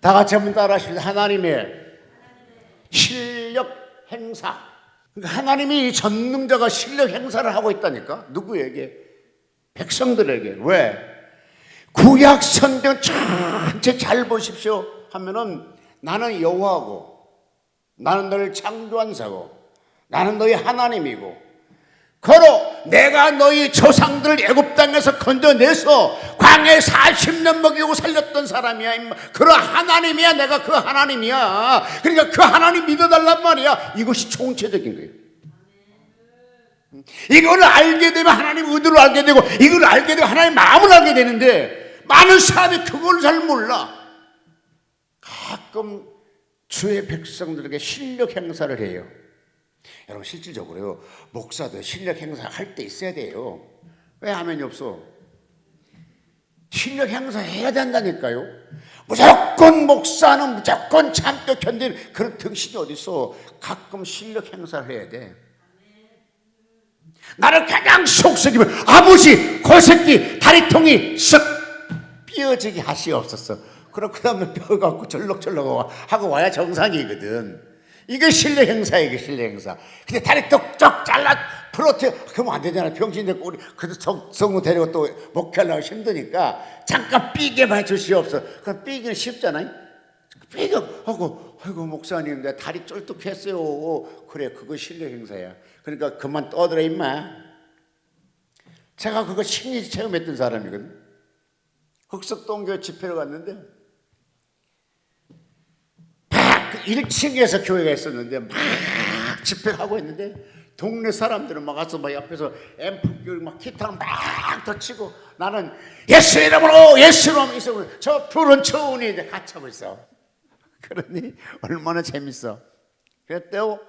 다 같이 한번 따라하십시다. 하나님의 실력 행사. 그러니까 하나님이 전능자가 실력 행사를 하고 있다니까. 누구에게? 백성들에게. 왜? 구약 성경 전체 잘 보십시오 하면은 나는 여호와고, 나는 너를 창조한 자고, 나는 너희 하나님이고, 거로 내가 너희 조상들을 애굽 땅에서 건져내서 광야에 40년 먹이고 살렸던 사람이야. 그런 하나님이야. 내가 그 하나님이야. 그러니까 그 하나님 믿어달란 말이야. 이것이 총체적인 거예요. 이걸 알게 되면 하나님 의도를 알게 되고, 이걸 알게 되면 하나님 마음을 알게 되는데, 많은 사람이 그걸 잘 몰라. 가끔 주의 백성들에게 실력 행사를 해요. 여러분, 실질적으로요, 목사도 실력 행사할 때 있어야 돼요. 왜 하면이 없어? 실력 행사해야 된다니까요. 무조건 목사는 무조건 참고 견디는 그런 등신이 어딨어. 가끔 실력 행사를 해야 돼. 나를 가장 속썩이면 아버지 그 새끼 다리통이 썩 삐어지게 하시옵소서. 그럼 그 다음에 뼈 갖고 절럭절럭 하고 와야 정상이거든. 이게 실력 행사야. 이게 실력 행사. 근데 다리 똑똑 잘라 플로트 그러면 안 되잖아. 병신인데 우리 그래도 성우 데리고 또 목회하려고 힘드니까 잠깐 삐게만 해주시옵소서. 그럼 삐기는 쉽잖아요. 삐게 하고 아이고 목사님 내 다리 쫄뚝했어요. 그래, 그거 실력 행사야. 그러니까 그만 떠들어 임마. 제가 그거 신이 체험했던 사람이거든. 흑석동교회 집회를 갔는데 막 1층에서 교회가 있었는데 막 집회하고 있는데 동네 사람들은 막 와서 막 옆에서 앰프 막 기타를 막 덧치고 나는 예수 이름으로 예수 이름으로 저 푸른 초원이 이제 같이 하고 있어. 그러니 얼마나 재밌어. 그랬대요.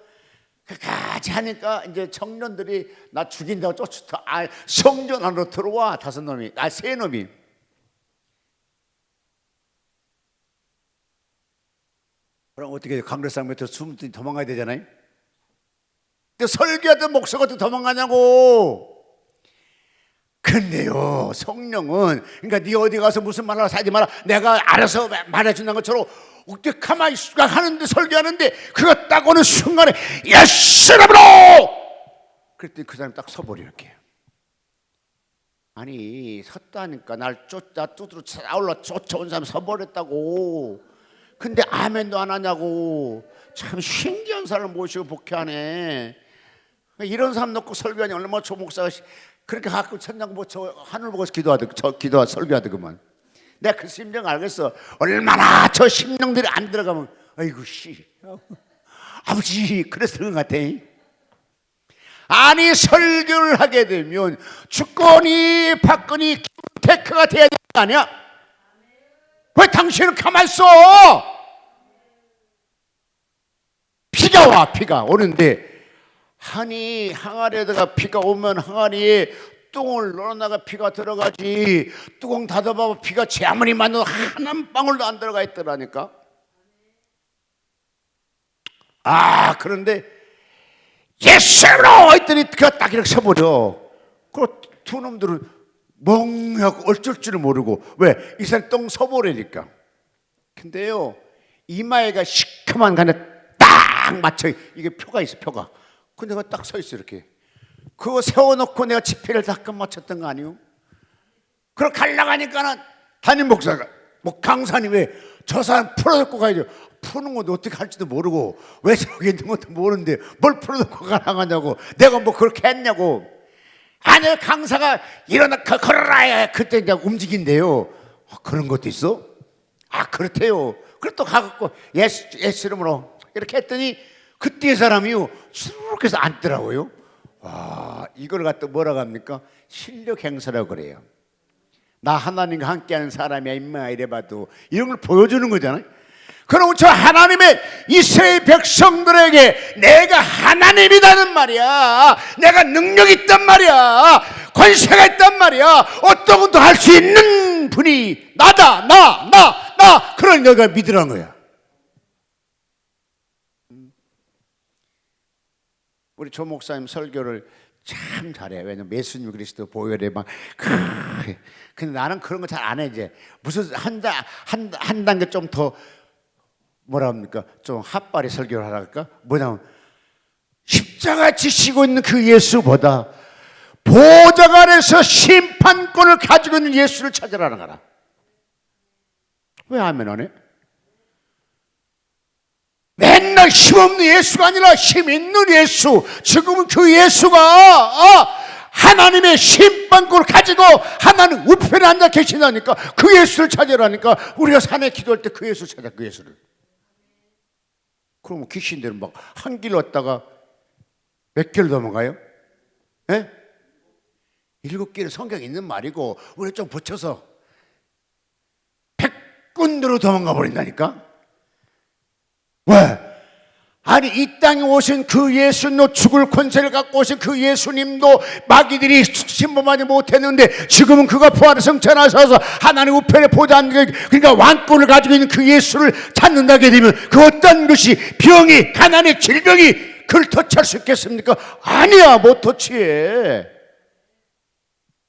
같이 하니까 이제 청년들이 나 죽인다고 쫓아. 성전 안으로 들어와. 5놈이, 3놈이. 그럼 어떻게 강대상 밑에 숨더니 도망가야 되잖아요. 근데 설교하던 목사가 어떻게 도망가냐고. 근데요, 성령은 그러니까 네 어디 가서 무슨 말 하라 하지 마라. 내가 알아서 말해준다는 것처럼 어떻게 가만히 하는데 설교하는데 그거 딱 오는 순간에 예수 이름으로 그랬더니 그 사람이 딱 서버려 이렇게. 아니 섰다니까 날 두드러 싸울러 쫓아온 사람 서버렸다고. 근데 아멘도 안 하냐고. 참 신기한 사람을 모시고 복회하네. 이런 사람 놓고 설교하니 얼마나 조 목사가 그렇게 가끔 천장 보고 하늘 보고 설교하더구만. 내가 그 심정 알겠어. 얼마나 저 심령들이 안 들어가면 아이고 씨 아버지 그래서 그런 것 같아. 아니 설교를 하게 되면 주거니 받거니 테크가 돼야 되는 거 아니야? 왜 당신은 가만히 있어? 피가 오는데 하니 항아리에다가 피가 오면 항아리에 똥을 넣어놔가 피가 들어가지. 뚜껑 닫아봐봐 피가 제 아무리 많아도 한 방울도 안 들어가 있더라니까. 그런데 예수로 했더니 그가 딱 이렇게 서버려. 그 두 놈들은 멍하고 어쩔 줄을 모르고. 왜? 이 사람 똥 서버리니까. 근데요 이마에가 시커먼 간에 딱 맞춰. 이게 표가 있어. 표가. 근데 내가 딱 서 있어 이렇게. 그거 세워놓고 내가 집회를 다 끝마쳤던 거 아니요? 그럼 가려가니까는 담임 목사가 뭐 강사님 왜 저 사람 풀어놓고 가야죠. 푸는 것도 어떻게 할지도 모르고 왜 저기 있는 것도 모르는데 뭘 풀어놓고 가라가냐고. 내가 뭐 그렇게 했냐고. 아니 강사가 일어나 걸어라. 그때 이제 움직인대요. 그런 것도 있어? 그렇대요. 그래 또 가갖고 예수 이름으로 이렇게 했더니 그때 사람이요 수룩 해서 앉더라고요. 이걸 갖다 뭐라고 합니까? 실력 행사라고 그래요. 나 하나님과 함께하는 사람이야 임마 이래봐도 이런 걸 보여주는 거잖아요. 그럼 저 하나님의 이스라엘 백성들에게 내가 하나님이라는 말이야. 내가 능력이 있단 말이야. 권세가 있단 말이야. 어떤 것도 할 수 있는 분이 나다. 나 그런 너가 믿으라는 거야. 우리 조 목사님 설교를 참 잘해. 왜냐면 예수님 그리스도 보혈에 막 근데 나는 그런 거 잘 안 해. 이제 무슨 한 단계 좀 더 뭐라 합니까? 좀 핫바리 설교를 하라 할까? 뭐냐면 십자가 지시고 있는 그 예수보다 보좌 아래서 심판권을 가지고 있는 예수를 찾으라는 거라. 왜 아멘 안 해? 맨날 힘없는 예수가 아니라 힘 있는 예수. 지금은 그 예수가 하나님의 심판권을 가지고 하나님 우편에 앉아 계신다니까. 그 예수를 찾으라니까. 우리가 산에 기도할 때 그 예수를 찾아. 그 예수를. 그럼 귀신들은 막 한 길 왔다가 몇 길 넘어가요? 예? 7길은 성경에 있는 말이고 우리 좀 붙여서 100군데로 도망가 버린다니까. 왜? 아니 이 땅에 오신 그 예수님도 죽을 권세를 갖고 오신 그 예수님도 마귀들이 침범하지 못했는데 지금은 그가 부활의 성천하셔서 하나님 우편에 보좌 그러니까 왕권을 가지고 있는 그 예수를 찾는다게 되면 그 어떤 것이 병이 가난의 질병이 그를 터치할 수 있겠습니까? 아니야, 못 터치해.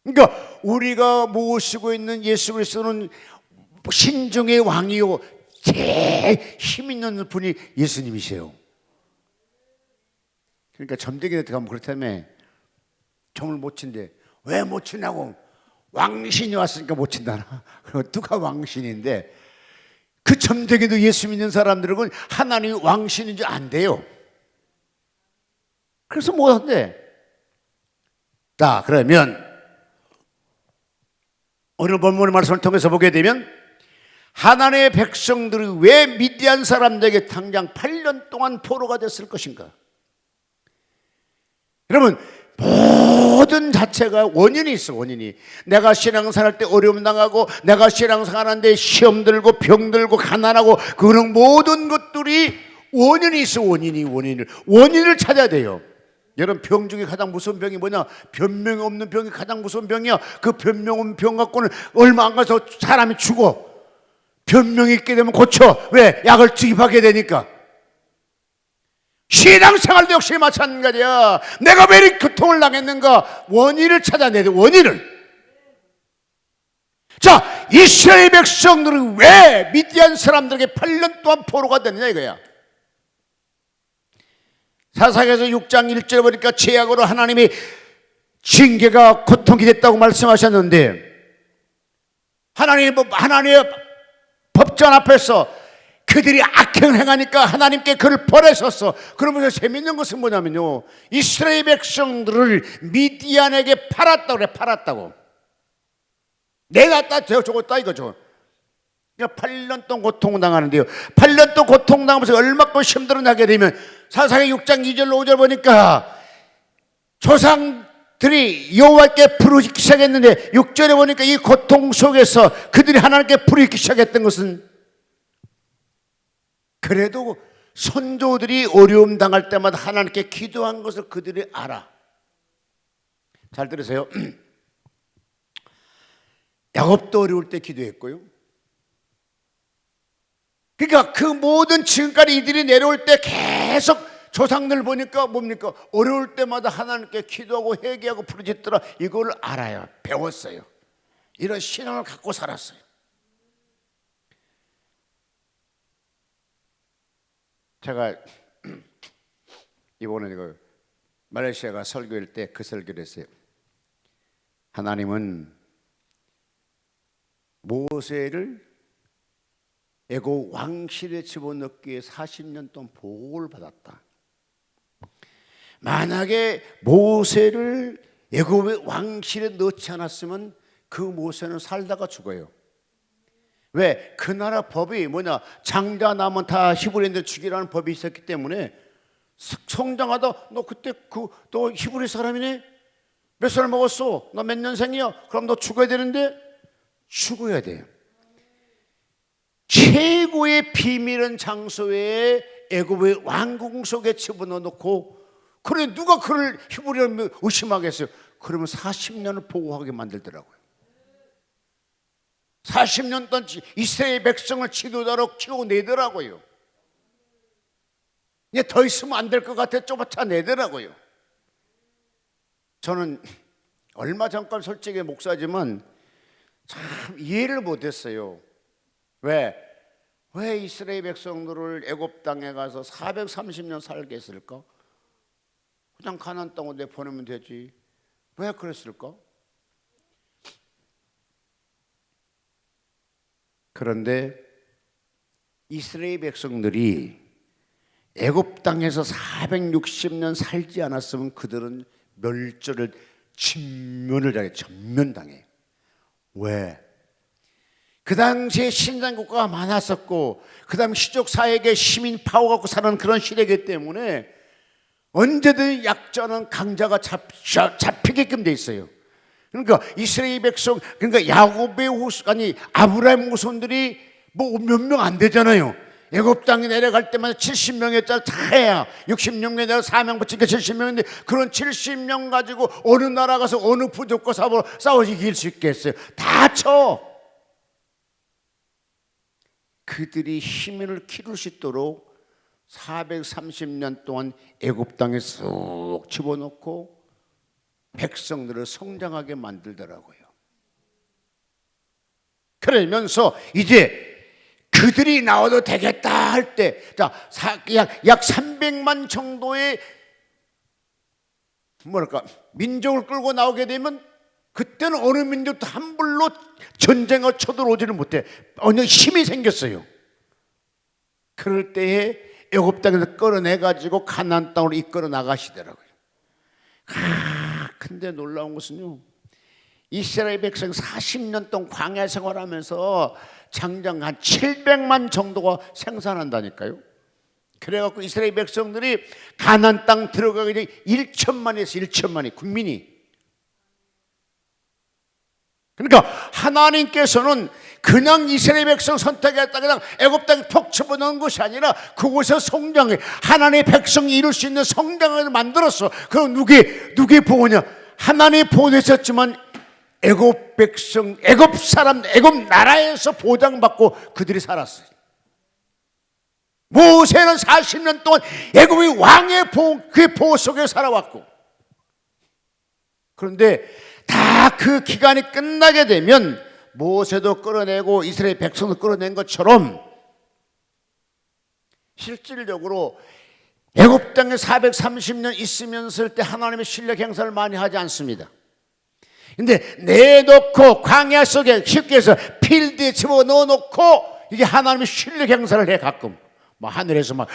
그러니까 우리가 모시고 있는 예수 그리스도는 신중의 왕이요 제일 힘 있는 분이 예수님이세요. 그러니까 점쟁이한테 가면 그렇다며 점을 못 친대. 왜 못 치냐고. 왕신이 왔으니까 못 친다나. 누가 왕신인데 그 점쟁이도 예수 믿는 사람들은 하나님이 왕신인 줄 안 돼요. 그래서 못 한대. 자, 그러면 오늘 본문의 말씀을 통해서 보게 되면 하나님의 백성들이 왜 미디안 사람들에게 당장 8년 동안 포로가 됐을 것인가? 여러분 모든 자체가 원인이 있어. 원인이. 내가 신앙생활할 때 어려움 당하고 내가 신앙생활하는데 시험 들고 병 들고 가난하고 그런 모든 것들이 원인이 있어. 원인을 찾아야 돼요. 여러분 병 중에 가장 무서운 병이 뭐냐? 변명이 없는 병이 가장 무서운 병이야. 그 변명 없는 병 갖고는 얼마 안 가서 사람이 죽어. 변명이 있게 되면 고쳐. 왜? 약을 투입하게 되니까. 신앙생활도 역시 마찬가지야. 내가 왜 이렇게 고통을 당했는가? 원인을 찾아내야 돼. 원인을. 자, 이스라엘 백성들은 왜 미디안 사람들에게 8년 동안 포로가 됐느냐 이거야. 사사기에서 6장 1절에 보니까 죄악으로 하나님이 징계가 고통이 됐다고 말씀하셨는데 하나님의 법전 앞에서 그들이 악행을 행하니까 하나님께 그를 벌하셨어. 그러면서 재밌는 것은 뭐냐면요, 이스라엘 백성들을 미디안에게 팔았다고 그래. 팔았다고. 내놨다 줬다 이거죠. 그러니까 8년 동안 고통당하는데요, 8년 동안 고통당하면서 얼마큼 힘들어하게 되면 사사기 6장 2절 5절 보니까 조상들이 여호와께 부르기 시작했는데 6절에 보니까 이 고통 속에서 그들이 하나님께 부르기 시작했던 것은 그래도 선조들이 어려움 당할 때마다 하나님께 기도한 것을 그들이 알아. 잘 들으세요. 야곱도 어려울 때 기도했고요. 그러니까 그 모든 지금까지 이들이 내려올 때 계속 조상들 보니까 뭡니까? 어려울 때마다 하나님께 기도하고 회개하고 부르짖더라. 이걸 알아요. 배웠어요. 이런 신앙을 갖고 살았어요. 제가 이번에 말레이시아가 설교할 때 그 설교를 했어요. 하나님은 모세를 애굽 왕실에 집어넣기 위해 40년 동안 보호를 받았다. 만약에 모세를 애굽의 왕실에 넣지 않았으면 그 모세는 살다가 죽어요. 왜? 그 나라 법이 뭐냐? 장자 남은 다 히브리인들 죽이라는 법이 있었기 때문에 성장하다 너 그때 너 히브리 사람이네? 몇 살 먹었어? 너 몇 년생이야? 그럼 너 죽어야 되는데 죽어야 돼요. 최고의 비밀은 장소에 애굽의 왕궁 속에 집어넣어 놓고 그래 누가 그를 히브리를 의심하겠어요? 그러면 40년을 보호하게 만들더라고요. 40년 동안 이스라엘 백성을 지도자로 키워내더라고요. 이제 더 있으면 안 될 것 같아 쫓아내더라고요. 저는 얼마 전까지 솔직히 목사지만 참 이해를 못했어요. 왜? 왜 이스라엘 백성들을 애굽 땅에 가서 430년 살게 했을까? 그냥 가나안 땅으로 내보내면 되지. 왜 그랬을까? 그런데 이스라엘 백성들이 애굽 땅에서 460년 살지 않았으면 그들은 멸절을 진면을 당해, 전면당해. 왜? 그 당시에 신장국가가 많았었고 그 다음 시족사회계 시민 파워 갖고 사는 그런 시대이기 때문에 언제든 약자는 강자가 잡히게끔 돼 있어요. 그러니까 이스라엘 백성, 그러니까 야곱의 후손, 아니 아브라함 후손들이 뭐 몇 명 안 되잖아요. 애굽 땅에 내려갈 때마다 70명에 차야 60명에 내가 4명 붙이니까 70명인데 그런 70명 가지고 어느 나라 가서 어느 부족과 싸워 이길 수 있겠어요? 다 쳐. 그들이 힘을 키울 수 있도록 430년 동안 애굽 땅에 쑥 집어넣고 백성들을 성장하게 만들더라고요. 그러면서 이제 그들이 나와도 되겠다 할 때, 약 300만 정도의 민족을 끌고 나오게 되면 그때는 어느 민족도 함부로 전쟁을 쳐들어오지는 못해. 어느 힘이 생겼어요. 그럴 때에 애굽 땅에서 끌어내가지고 가나안 땅으로 이끌어 나가시더라고요. 근데 놀라운 것은요, 이스라엘 백성 40년 동안 광야 생활하면서 장장 한 700만 정도가 생산한다니까요. 그래갖고 이스라엘 백성들이 가나안 땅 들어가기 전에 1천만에서 1천만이 국민이. 그러니까 하나님께서는 그냥 이스라엘 백성 선택했다 그냥 애굽 땅에 톡 집어넣은 것이 아니라 그곳에서 성장해 하나님의 백성이 이룰 수 있는 성장을 만들었어. 그럼 누구의 보호냐? 하나님의 보호했었지만 애굽 백성, 애굽 사람, 애굽 나라에서 보장받고 그들이 살았어요. 모세는 40년 동안 애굽의 왕의 보호, 그의 보호 속에 살아왔고, 그런데 다 그 기간이 끝나게 되면 모세도 끌어내고 이스라엘 백성도 끌어낸 것처럼 실질적으로 애굽 땅에 430년 있으면서 때 하나님의 실력 행사를 많이 하지 않습니다. 근데 내놓고 광야 속에 쉽게 해서 필드에 집어넣어 놓고 이게 하나님의 실력 행사를 해. 가끔 뭐 하늘에서 막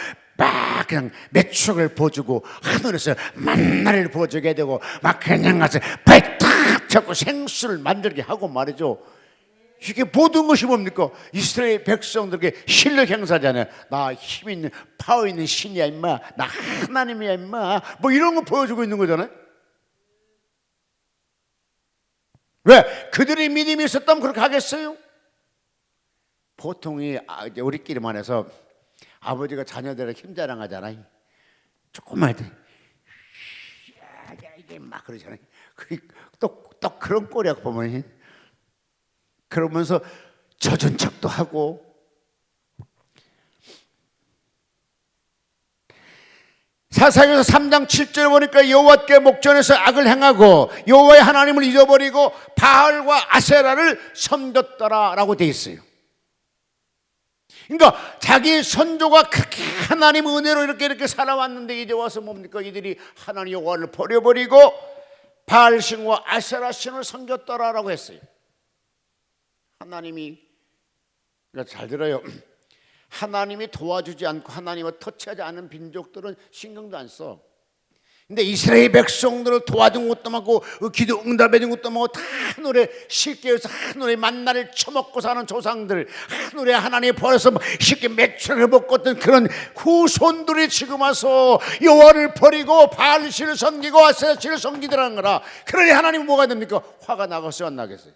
그냥 매축을 보여주고 하늘에서 만나를 보여주게 되고 막 그냥 가서 발 탁 잡고 생수를 만들게 하고 말이죠. 이게 모든 것이 뭡니까? 이스라엘 백성들에게 실력 행사잖아요. 나 힘 있는 파워 있는 신이야 임마, 나 하나님이야 임마, 뭐 이런 거 보여주고 있는 거잖아요. 왜? 그들이 믿음이 있었다면 그렇게 하겠어요? 보통이 이제 우리끼리만 해서 아버지가 자녀들에게 힘 자랑하잖아요. 조금만 할 때 이게 막 그러잖아요. 또 그런 꼴이야 보면. 그러면서 젖은 척도 하고. 사사기서 3장 7절에 보니까 여호와께 목전에서 악을 행하고 여호와의 하나님을 잊어버리고 바알과 아세라를 섬겼더라라고 돼 있어요. 그러니까 자기 선조가 그렇게 하나님 은혜로 이렇게 살아왔는데 이제 와서 뭡니까? 이들이 하나님 여호와를 버려버리고 바알 신과 아세라 신을 섬겼더라라고 했어요. 하나님이, 그러니까 잘 들어요. 하나님이 도와주지 않고 하나님을 터치하지 않은 민족들은 신경도 안 써. 근데 이스라엘 백성들을 도와준 것도 많고 기도 응답해 준 것도 많고 다 하늘에 쉽게 해서 하늘에 만나를 처먹고 사는 조상들, 하늘에 하나님이 버려서 쉽게 매출을 먹고 있던 그런 후손들이 지금 와서 여호와를 버리고 바알신을 섬기고 아세라신을 섬기더라는 거라. 그러니 하나님은 뭐가 됩니까? 화가 나겠어요, 안 나겠어요?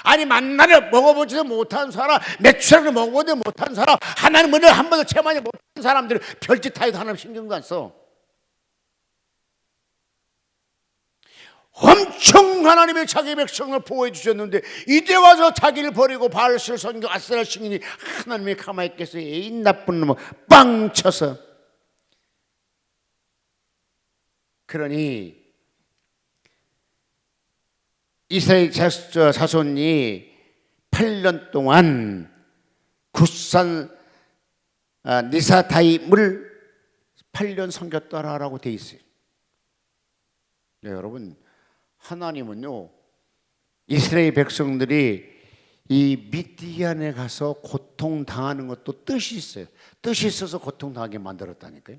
아니 만나를 먹어보지도 못한 사람, 매출을 먹어보지도 못한 사람, 하나님 은혜를 한 번도 체험하지 못한 사람들은 별짓하여도 하나님 신경도 안 써. 엄청 하나님의 자기 백성을 보호해 주셨는데 이제 와서 자기를 버리고 바알신을 섬기고 아세라 신이니 하나님이 가만히 있겠어요? 이 나쁜 놈을 빵 쳐서. 그러니 이스라엘 자손이 8년 동안 굿산 니사다임을 8년 섬겼더라라고 돼 있어요. 네, 여러분, 하나님은요 이스라엘 백성들이 이 미디안에 가서 고통당하는 것도 뜻이 있어요. 뜻이 있어서 고통당하게 만들었다니까요.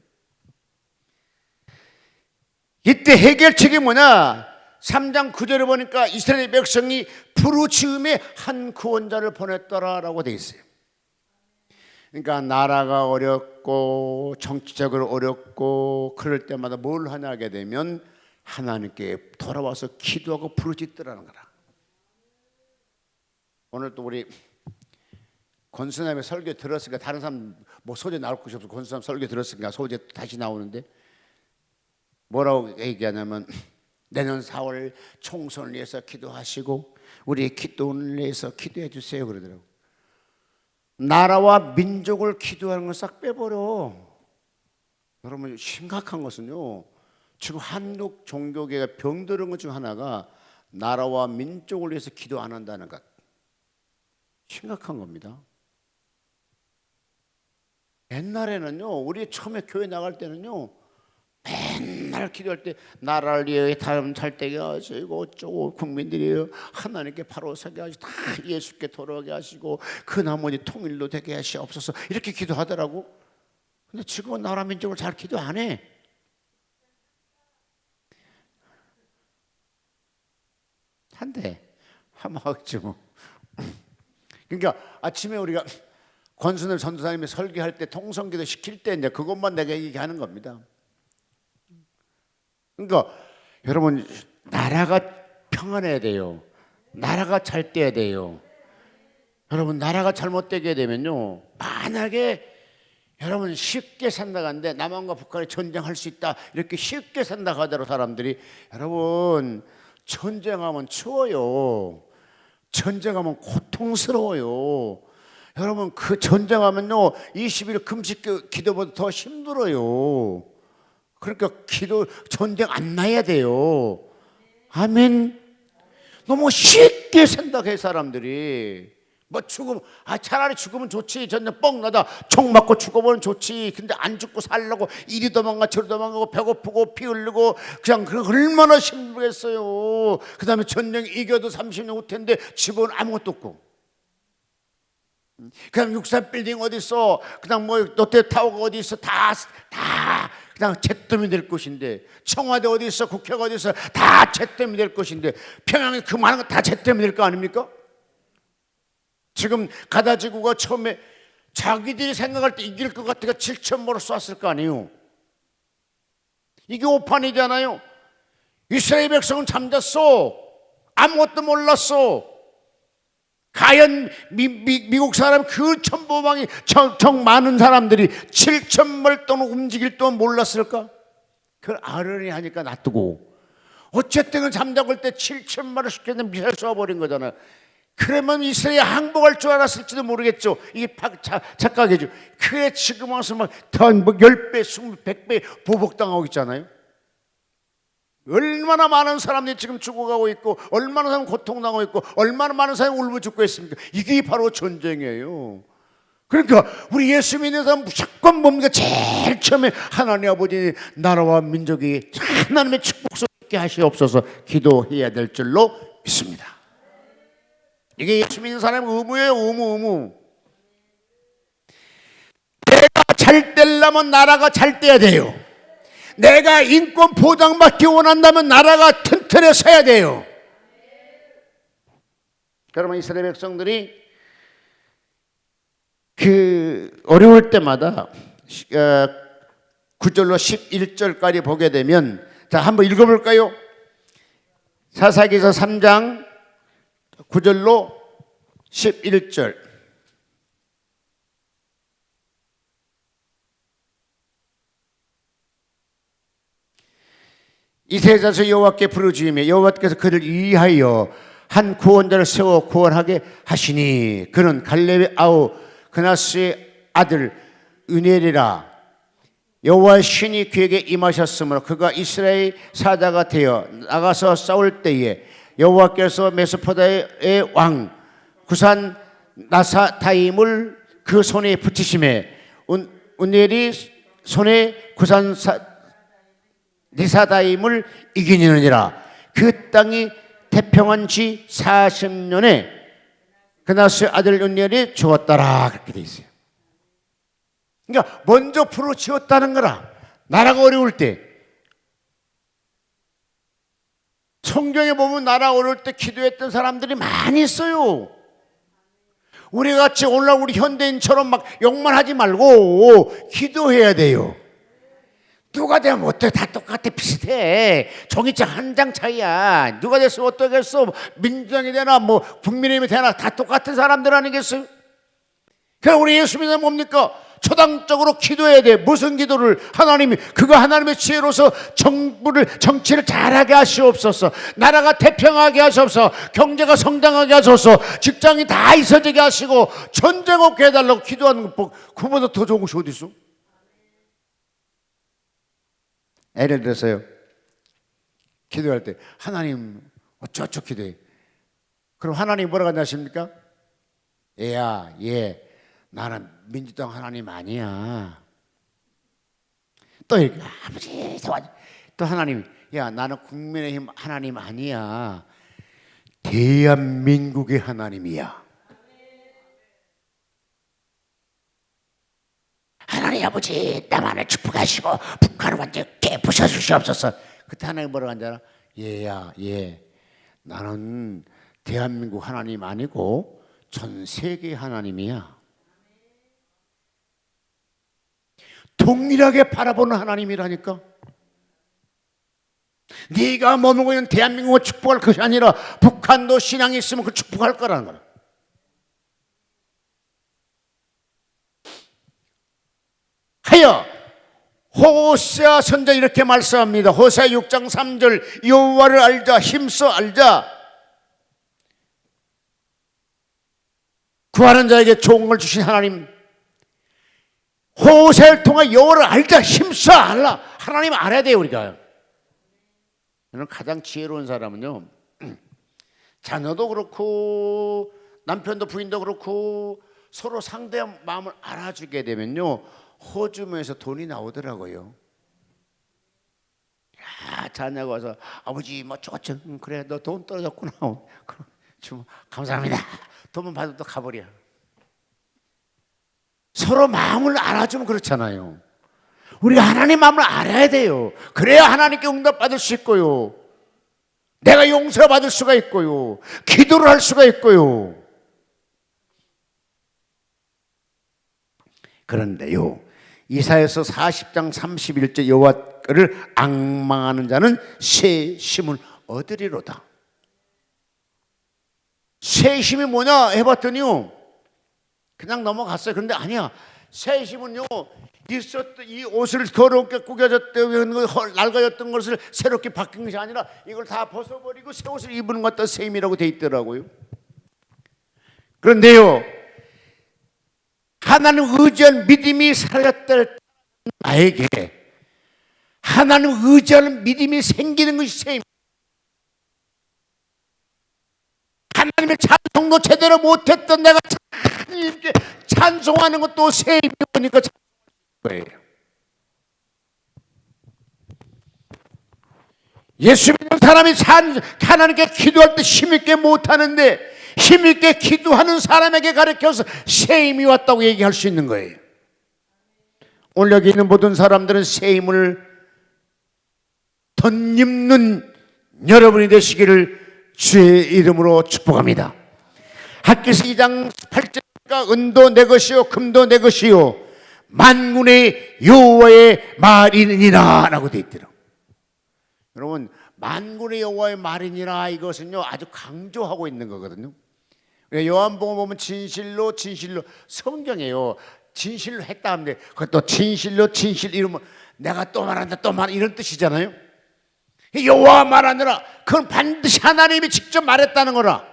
이때 해결책이 뭐냐? 3장 9절에 보니까 이스라엘 백성이 부르짖음에 한 구원자를 보냈더라라고 돼 있어요. 그러니까 나라가 어렵고 정치적으로 어렵고 그럴 때마다 뭘 하냐게 되면 하나님께 돌아와서 기도하고 부르짖더라는 거라. 오늘 또 우리 권수남의 설교 들었으니까 다른 사람 뭐 소재 나올 것이 없어. 권수남 설교 들었으니까 소재 다시 나오는데 뭐라고 얘기하냐면 내년 4월 총선을 위해서 기도하시고 우리의 기도를 위해서 기도해 주세요 그러더라고. 나라와 민족을 기도하는 걸 싹 빼버려. 여러분, 심각한 것은요 지금 한국 종교계가 병들은 것 중 하나가 나라와 민족을 위해서 기도 안 한다는 것. 심각한 겁니다. 옛날에는요 우리 처음에 교회 나갈 때는요 맨날 기도할 때 나라를 위해 다음 잘 되게 하시고 어쩌고 국민들이 하나님께 바로 서게 하시고 다 예수께 돌아오게 하시고 그 나머지 통일로 되게 하시옵소서 이렇게 기도하더라고. 근데 지금은 나라 민족을 잘 기도 안 해. 한데 한번 하겠지 뭐. 그러니까 아침에 우리가 권순을 전도사님이 설교할 때 통성기도 시킬 때 이제 그것만 내가 얘기하는 겁니다. 그러니까 여러분 나라가 평안해야 돼요. 나라가 잘 돼야 돼요. 여러분 나라가 잘못되게 되면요 만약에 여러분 쉽게 산다고 하는데 남한과 북한이 전쟁할 수 있다 이렇게 쉽게 산다고 하더라도 사람들이 여러분 전쟁하면 추워요. 전쟁하면 고통스러워요. 여러분 그 전쟁하면요 20일 금식 기도보다 더 힘들어요. 그러니까 기도 전쟁 안 나야 돼요. 아멘. 너무 쉽게 생각해 사람들이. 뭐 죽음 차라리 죽으면 좋지. 전쟁 뻥 나다 총 맞고 죽어보면 좋지. 근데 안 죽고 살려고 이리 도망가 저리 도망가고 배고프고 피 흘리고 그냥 얼마나 힘들겠어요. 그 다음에 전쟁 이겨도 30년 후 텐데 집은 아무것도 없고 그냥 63빌딩 어디 있어 그냥 뭐 롯데타워가 어디 있어 다 그냥 잿더미 될 것인데 청와대 어디 있어 국회가 어디 있어 다 잿더미 될 것인데 평양에 그 많은 거 다 잿더미 될 거 아닙니까? 지금 가다지구가 처음에 자기들이 생각할 때 이길 것 같으니까 7,000모를 쐈을 거 아니에요. 이게 오판이잖아요. 이스라엘 백성은 잠잤어. 아무것도 몰랐어. 과연 미국 사람 그 천보망이 정 많은 사람들이 7,000몰 또는 움직일 동안 몰랐을까? 그걸 아르니 하니까 놔두고 어쨌든 잠자고 때 7,000마를 시켰는데 미사일 쏘아버린 거잖아요. 그러면 이스라엘이 항복할 줄 알았을지도 모르겠죠. 이게 착각이죠. 그래 지금 와서 막 더 뭐 10배, 20배, 100배 보복당하고 있잖아요. 얼마나 많은 사람들이 지금 죽어가고 있고 얼마나 사람 고통당하고 있고 얼마나 많은 사람이 울고 죽고 있습니까? 이게 바로 전쟁이에요. 그러니까 우리 예수 믿는 사람 무조건 뭡니까? 제일 처음에 하나님 아버지 나라와 민족이 하나님의 축복 속에 하시옵소서 기도해야 될 줄로 믿습니다. 이게 예수 믿는 사람의 의무예요. 의무. 내가 잘 되려면 나라가 잘 돼야 돼요. 내가 인권 보장받기 원한다면 나라가 튼튼해서야 돼요. 여러분 이스라엘 백성들이 그 어려울 때마다 9절로 11절까지 보게 되면 자 한번 읽어볼까요? 사사기서 3장 9절로 11절 이스라엘 자손 여호와께 부르짖으며 여호와께서 그를 위하여 한 구원자를 세워 구원하게 하시니 그는 갈렙의 아우 그나스의 아들 은엘이라. 여호와의 신이 그에게 임하셨으므로 그가 이스라엘 사자가 되어 나가서 싸울 때에 여호와께서 메소포다의 왕 구산 나사타임을 그 손에 붙이심에 운니엘이 손에 구산 리사다임을 이기니라. 그 땅이 태평한 지 40년에 그나스의 아들 운니엘이 죽었더라. 그렇게 돼 있어요. 그러니까 먼저 부르짖었다는 거라. 나라가 어려울 때, 성경에 보면 나라 어려울 때 기도했던 사람들이 많이 있어요. 우리같이 오늘날 우리 현대인처럼 막 욕만 하지 말고 기도해야 돼요. 누가 되면 어때? 다 똑같아, 비슷해. 종이장 한 장 차이야. 누가 됐으면 어떠겠어? 민주당이 되나 뭐 국민의힘이 되나 다 똑같은 사람들 아니겠어요? 그럼 우리 예수 믿으면 뭡니까? 초당적으로 기도해야 돼. 무슨 기도를? 하나님이 그거 하나님의 지혜로서 정치를 잘하게 하시옵소서. 나라가 태평하게 하시옵소서. 경제가 성장하게 하소서. 직장이 다 있어지게 하시고 전쟁 없게 해달라고 기도하는 거 그보다 더 좋은 것이 어디 있어? 예를 들어서요, 기도할 때 하나님 어쩌고 기도해. 그럼 하나님 뭐라고 하십니까? 얘야, 얘 나는 민주당 하나님 아니야. 또 이렇게 아버지 또 하나님, 야 나는 국민의힘 하나님 아니야. 대한민국의 하나님이야. 하나님 아버지 남한을 축복하시고 북한을 완전히 깨부셔주시옵소서. 그때 하나님 뭐라고 하잖아. 얘야, 얘 나는 대한민국 하나님 아니고 전 세계 하나님이야. 동일하게 바라보는 하나님이라니까. 네가 머물고 있는 대한민국을 축복할 것이 아니라 북한도 신앙이 있으면 그 축복할 거라는 거야. 하여 호세아 선자 이렇게 말씀합니다. 호세아 6장 3절 여호와를 알자, 힘써 알자. 구하는 자에게 좋은 걸 주신 하나님. 호세를 통해 여호와를 알자, 힘써 알라. 하나님 알아야 돼요. 우리가 저는 가장 지혜로운 사람은요, 자녀도 그렇고 남편도 부인도 그렇고 서로 상대의 마음을 알아주게 되면요, 호주머니에서 돈이 나오더라고요. 야, 자녀가 와서 아버지 뭐 저거 그래 너 돈 떨어졌구나. 그럼 감사합니다. 돈만 받으면 또 가버려. 서로 마음을 알아주면 그렇잖아요. 우리가 하나님 마음을 알아야 돼요. 그래야 하나님께 응답받을 수 있고요, 내가 용서받을 수가 있고요, 기도를 할 수가 있고요. 그런데요, 이사야서 40장 31절 여호와를 앙망하는 자는 새 힘을 얻으리로다. 새 힘이 뭐냐 해봤더니요, 그냥 넘어갔어요. 그런데 아니야. 새 힘은요, 있었던 이 옷을 더럽게 구겨졌던 낡아졌던 것을 새롭게 바뀐 것이 아니라 이걸 다 벗어버리고 새 옷을 입는 것도 새 힘이라고 돼 있더라고요. 그런데요, 하나님 의지한 믿음이 사라졌다 나에게 하나님 의지하는 믿음이 생기는 것이 새 힘. 하나님의 찬송도 제대로 못했던 내가 하나님께 찬송하는 것도 새 힘이 오니까 거예요. 예수 믿는 사람이 하나님께 기도할 때 힘있게 못하는데 힘있게 기도하는 사람에게 가르쳐서 새 힘이 왔다고 얘기할 수 있는 거예요. 오늘 여기 있는 모든 사람들은 새 힘을 덧입는 여러분이 되시기를 주의 이름으로 축복합니다. 학개서 2장 8절과 은도 내 것이요 금도 내 것이요 만군의 여호와의 말이니라 라고 되어 있더라고요. 여러분, 만군의 여호와의 말이니라, 이것은요 아주 강조하고 있는 거거든요. 요한복음 보면 진실로 성경이에요. 진실로 했다 하면 그것도 진실로 이러면 내가 또 말한다 또 말 이런 뜻이잖아요. 여호와 말하느라 그건 반드시 하나님이 직접 말했다는 거라.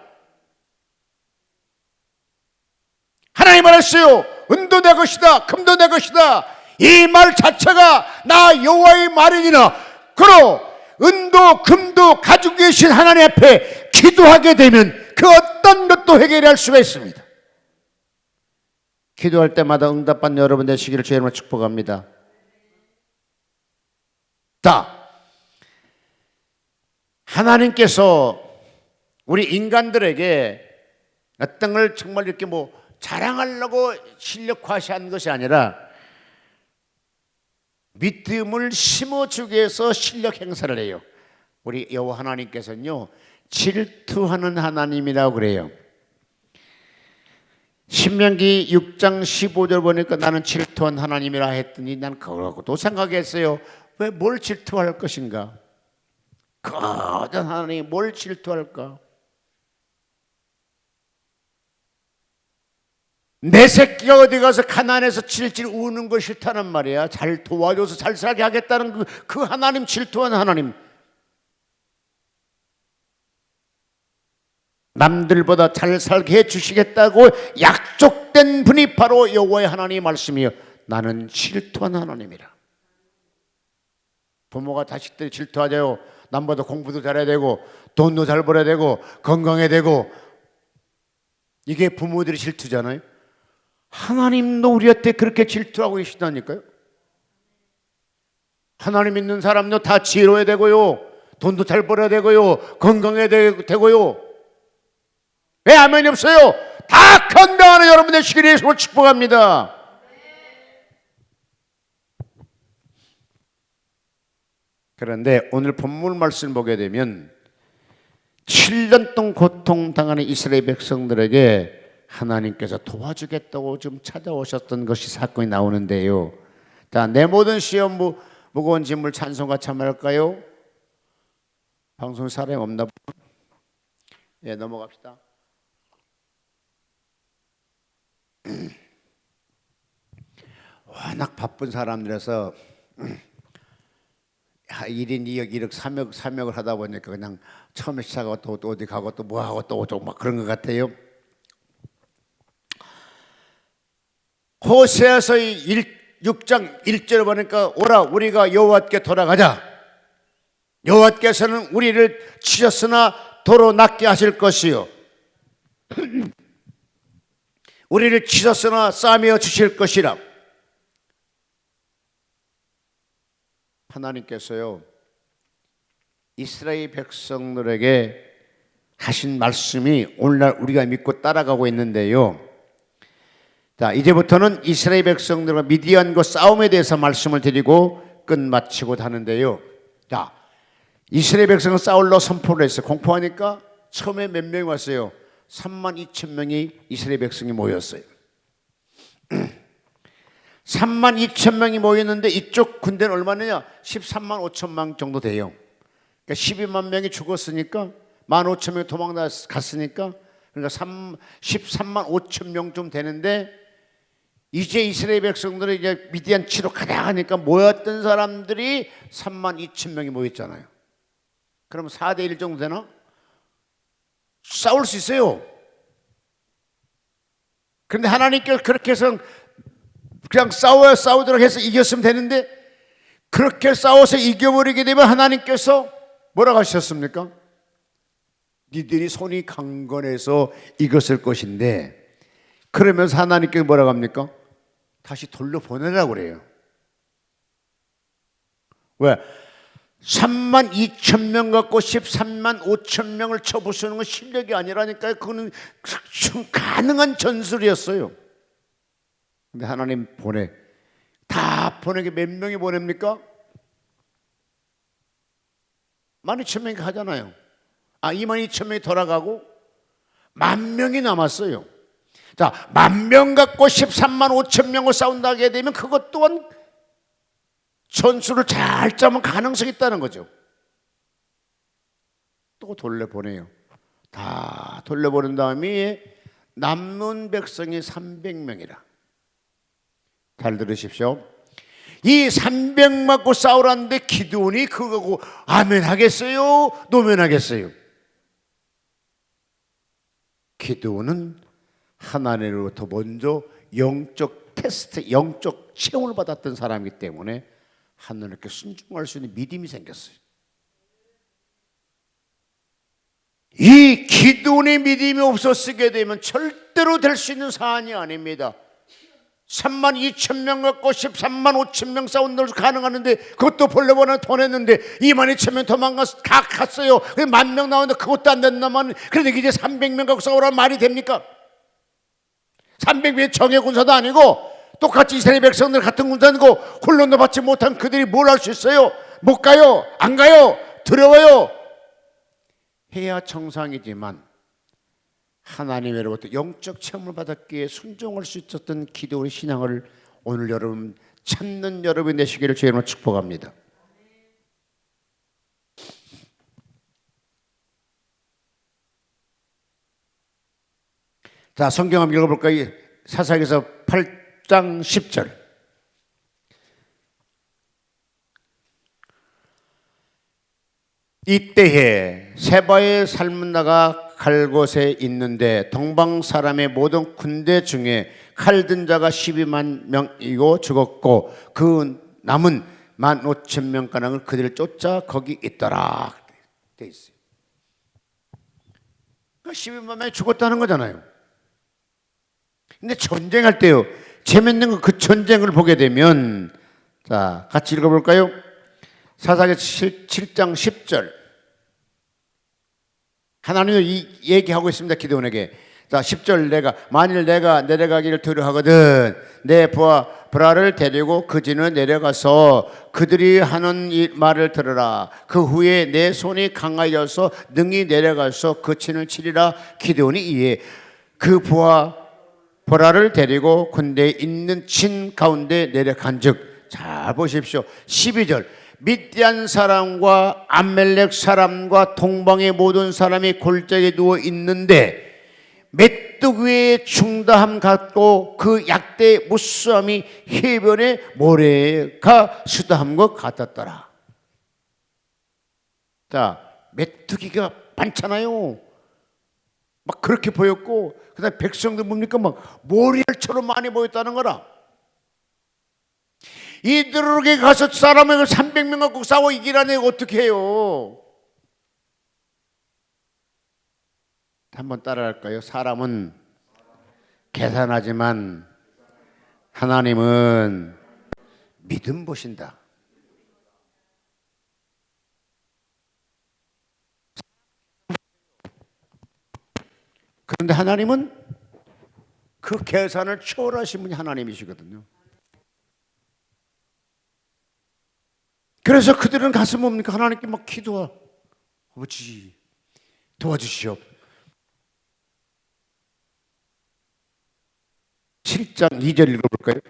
하나님 말했어요. 은도 내 것이다 금도 내 것이다. 이 말 자체가 나 여호와의 말이니라. 그러 은도 금도 가지고 계신 하나님 앞에 기도하게 되면 그 어떤 것도 해결할 수가 있습니다. 기도할 때마다 응답받는 여러분 되시기를 주의 이름으로 축복합니다. 자, 하나님께서 우리 인간들에게 어떤 걸 정말 이렇게 뭐 자랑하려고 실력화시한 것이 아니라 믿음을 심어주기 위해서 실력 행사를 해요. 우리 여호와 하나님께서는요, 질투하는 하나님이라고 그래요. 신명기 6장 15절 보니까 나는 질투한 하나님이라 했더니 난 그걸 갖고 또 생각했어요. 왜 뭘 질투할 것인가? 거대한 하나님이 뭘 질투할까? 내 새끼가 어디 가서 가난해서 질질 우는 거 싫다는 말이야. 잘 도와줘서 잘 살게 하겠다는 그 하나님, 질투하는 하나님. 남들보다 잘 살게 해주시겠다고 약속된 분이 바로 여호와의 하나님의 말씀이에요. 나는 질투하는 하나님이라. 부모가 자식들이 질투하자요. 남보다 공부도 잘해야 되고 돈도 잘 벌어야 되고 건강해야 되고, 이게 부모들이 질투잖아요. 하나님도 우리한테 그렇게 질투하고 계시다니까요. 하나님 믿는 사람도 다 지혜로워야 되고요, 돈도 잘 벌어야 되고요, 건강해야 되고요. 왜 아멘이 없어요? 다 건강하는 여러분 되시기를 예수로 축복합니다. 그런데 오늘 본문 말씀 보게 되면 7년 동안 고통당하는 이스라엘 백성들에게 하나님께서 도와주겠다고 좀 찾아오셨던 것이 사건이 나오는데요. 자, 내 모든 시험 무거운 짐을 찬송과 참할까요? 방송 사람이 없나? 예, 넘어갑시다. 워낙 바쁜 사람들에서 1인 2역, 2역, 3역을 하다 보니까 그냥 처음에 시작하고 또 어디 가고 또 뭐하고 또 막 그런 것 같아요. 호세아서 6장 1절에 보니까 오라 우리가 여호와께 돌아가자. 여호와께서는 우리를 치셨으나 도로 낫게 하실 것이요 우리를 치셨으나 싸매어 주실 것이라. 하나님께서요, 이스라엘 백성들에게 하신 말씀이 오늘날 우리가 믿고 따라가고 있는데요. 자, 이제부터는 이스라엘 백성들과 미디안과 싸움에 대해서 말씀을 드리고 끝마치고 하는데요. 자, 이스라엘 백성은 싸울러 선포를 했어요. 공포하니까 처음에 몇 명이 왔어요? 32,000명이 이스라엘 백성이 모였어요. 32,000명이 모였는데 이쪽 군대는 얼마냐? 13만 5천명 정도 돼요. 그러니까 12만 명이 죽었으니까 15,000명이 도망갔으니까 그러니까 13만 5천 명쯤 되는데, 이제 이스라엘 백성들이 이제 미디안 치러 가자 하니까 모였던 사람들이 3만 2천 명이 모였잖아요. 그럼 4대 1 정도 되나? 싸울 수 있어요. 그런데 하나님께서 그렇게 해서 그냥 싸우도록 해서 이겼으면 되는데, 그렇게 싸워서 이겨버리게 되면 하나님께서 뭐라고 하셨습니까? 니들이 손이 강건해서 이겼을 것인데, 그러면서 하나님께서 뭐라고 합니까? 다시 돌려보내라고 그래요. 왜? 3만 2천 명 갖고 13만 5천 명을 쳐부수는 건 실력이 아니라니까요. 그거는 가능한 전술이었어요. 근데 하나님 다 보내게 몇 명이 보냅니까? 12,000명이 가잖아요. 22,000명이 돌아가고 10,000명이 남았어요. 자, 10,000명 갖고 13만 5천 명을 싸운다게 되면 그것 또한 전술을 잘 짜면 가능성이 있다는 거죠. 또 돌려보내요. 다 돌려보낸 다음에 남는 백성이 300명이라. 잘 들으십시오. 이 300 맞고 싸우라는데 기드온이 그거고 아멘 하겠어요? 노멘 하겠어요? 기드온은 하나님으로부터 먼저 영적 테스트, 영적 체험을 받았던 사람이기 때문에 하나님께 순종할 수 있는 믿음이 생겼어요. 이 기드온의 믿음이 없었게 되면 절대로 될 수 있는 사안이 아닙니다. 3만 2천 명 갖고 13만 5천 명 싸운 들 가능하는데 그것도 벌레보다 더 냈는데 2만 2천 명 도망가서 다 갔어요. 10,000명 나오는데 그것도 안 된다면 그런데 이제 300명 갖고 싸우라는 말이 됩니까? 300명의 정예 군사도 아니고 똑같이 이스라엘 백성들 같은 군사이고 훈련도 받지 못한 그들이 뭘 할 수 있어요? 못 가요? 안 가요? 두려워요? 해야 정상이지만 하나님으로부터 영적 체험을 받았기에 순종할 수 있었던 기도의 신앙을 오늘 여러분 찾는 여러분이 되시기를 주의 이름으로 축복합니다. 자, 성경 한번 읽어볼까요? 사사기서 8장 10절. 이때에 세바의 살문나가 갈 곳에 있는데 동방 사람의 모든 군대 중에 칼 든 자가 12만 명이고 죽었고 그 남은 15,000명가량을 그들을 쫓아 거기 있더라 돼 있어요. 그러니까 12만 명이 죽었다는 거잖아요. 근데 전쟁할 때요, 재밌는 건 그 전쟁을 보게 되면, 자, 같이 읽어볼까요? 사사기 7장 10절. 하나님은 이 얘기하고 있습니다, 기드온에게. 자, 10절. 만일 내가 내려가기를 두려워하거든 내 부하 브라를 데리고 그 진을 내려가서 그들이 하는 이 말을 들으라. 그 후에 내 손이 강하여서 능히 내려가서 그 진을 치리라. 기드온이 이에 그 부하 보라를 데리고 군대에 있는 진 가운데 내려간즉, 잘 보십시오. 12절. 미디안 사람과 아멜렉 사람과 동방의 모든 사람이 골짜기에 누워 있는데 메뚜기의 충다함 같고 그 약대의 무수함이 해변의 모래가 수다한 것 같았더라. 자, 메뚜기가 많잖아요. 막 그렇게 보였고, 그다음에 백성들 뭡니까? 막 모래알처럼 많이 보였다는 거라. 이들에게 가서 사람을 300명 갖고 싸워 이기라니 어떻게 해요? 한번 따라할까요? 사람은 계산하지만 하나님은 믿음 보신다. 그런데 하나님은 그 계산을 초월하신 분이 하나님이시거든요. 그래서 그들은 가서 뭡니까? 하나님께 막 기도하. 아버지 도와주시오. 7장 2절 읽어볼까요?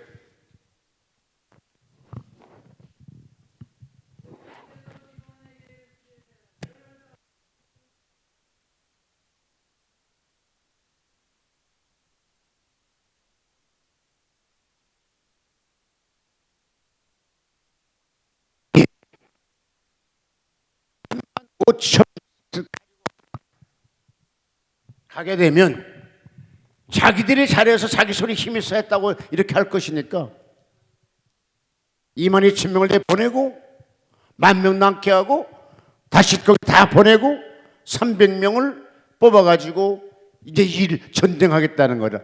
가게 되면 자기들이 잘해서 자기 손에 힘이 쌓였다고 이렇게 할 것이니까 22,000명을 다 보내고 10,000명 남게 하고 다시 거기 다 보내고 300명을 뽑아가지고 이제 전쟁하겠다는 거다.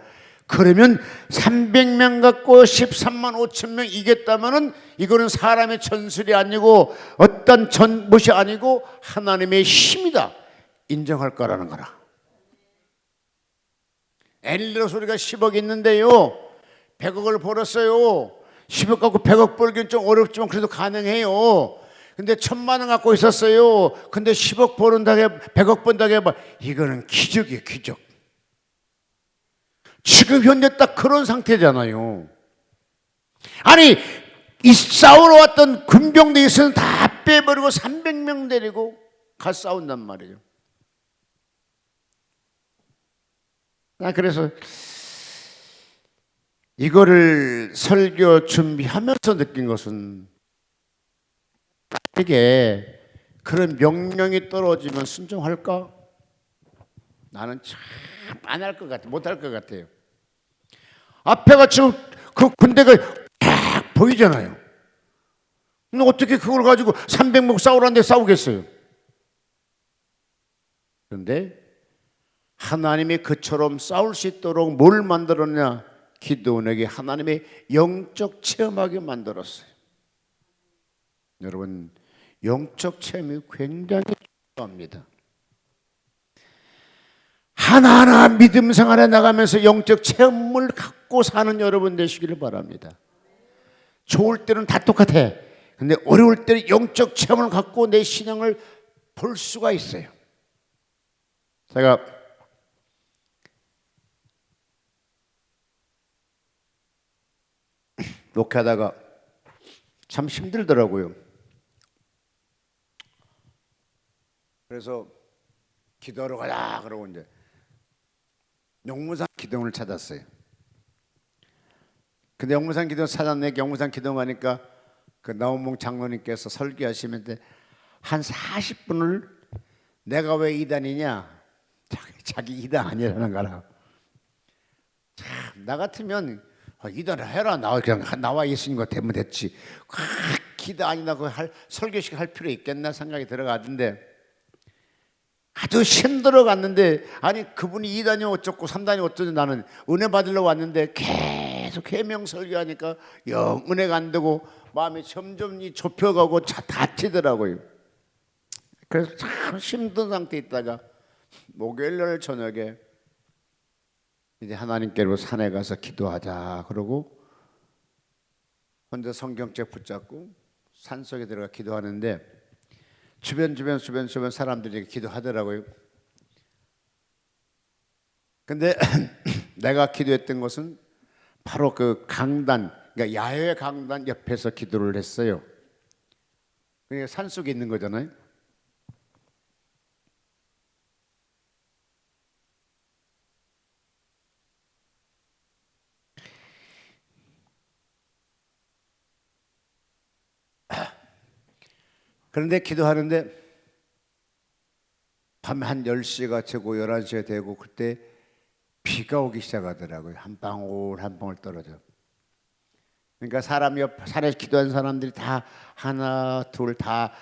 그러면 300명 갖고 13만 5천 명 이겼다면은 이거는 사람의 전술이 아니고 어떤 전못이 아니고 하나님의 힘이다 인정할 거라는 거라. 엘리로 소리가 10억 있는데요 100억을 벌었어요. 10억 갖고 100억 벌기는 좀 어렵지만 그래도 가능해요. 근데 1,000만 원 갖고 있었어요. 근데 10억 버는다게 100억 번다게 해봐. 이거는 기적이에요, 기적. 지금 현재 딱 그런 상태잖아요. 아니 이 싸우러 왔던 군병들이 있으면 다 빼버리고 300명 데리고 가 싸운단 말이에요. 나 그래서 이거를 설교 준비하면서 느낀 것은 이게 그런 명령이 떨어지면 순종할까? 나는 참 안 할 것 같아. 못 할 것 같아요. 앞에가 지금 그 군대가 딱 보이잖아요. 근데 어떻게 그걸 가지고 300명 싸우라는데 싸우겠어요? 그런데 하나님이 그처럼 싸울 수 있도록 뭘 만들었냐? 기도원에게 하나님의 영적 체험하게 만들었어요. 여러분, 영적 체험이 굉장히 중요합니다. 하나하나 믿음 생활에 나가면서 영적 체험을 갖고 사는 여러분 되시기를 바랍니다. 좋을 때는 다 똑같아. 근데 어려울 때는 영적 체험을 갖고 내 신앙을 볼 수가 있어요. 제가 목회하다가 참 힘들더라고요. 그래서 기도하러 가자 그러고 이제 용무산 기도원을 찾았어요. 근데 용무산 기도원 찾았네. 용무산 기도원 가니까 그 나원봉 장로님께서 설교하시는데 한 40분을 내가 왜 이단이냐, 자기 이단 아니라는 거라. 참, 나 같으면 이단을 해라. 그냥 나와 예수님과 되면 됐지. 기도 아니라고 설교식 할 필요 있겠나 생각이 들어가던데 아주 힘들어 갔는데, 아니 그분이 2단이 어쩌고 3단이 어쩌고 나는 은혜 받으러 왔는데 계속 해명 설교하니까 영 은혜가 안 되고 마음이 점점 좁혀가고 다치더라고요. 그래서 참 힘든 상태에 있다가 목요일날 저녁에 이제 하나님께로 산에 가서 기도하자 그러고 혼자 성경책 붙잡고 산속에 들어가 기도하는데 주변 사람들이 기도하더라고요. 근데 내가 기도했던 것은 바로 그 강단, 그러니까 야외 강단 옆에서 기도를 했어요. 그러니까 산속에 있는 거잖아요. 그런데 기도하는데 밤 한 10시가 되고 11시가 되고 그때 비가 오기 시작하더라고요. 한 방울 한 방울 떨어져. 그러니까 사람이 산에 기도한 사람들이 다 하나 둘 다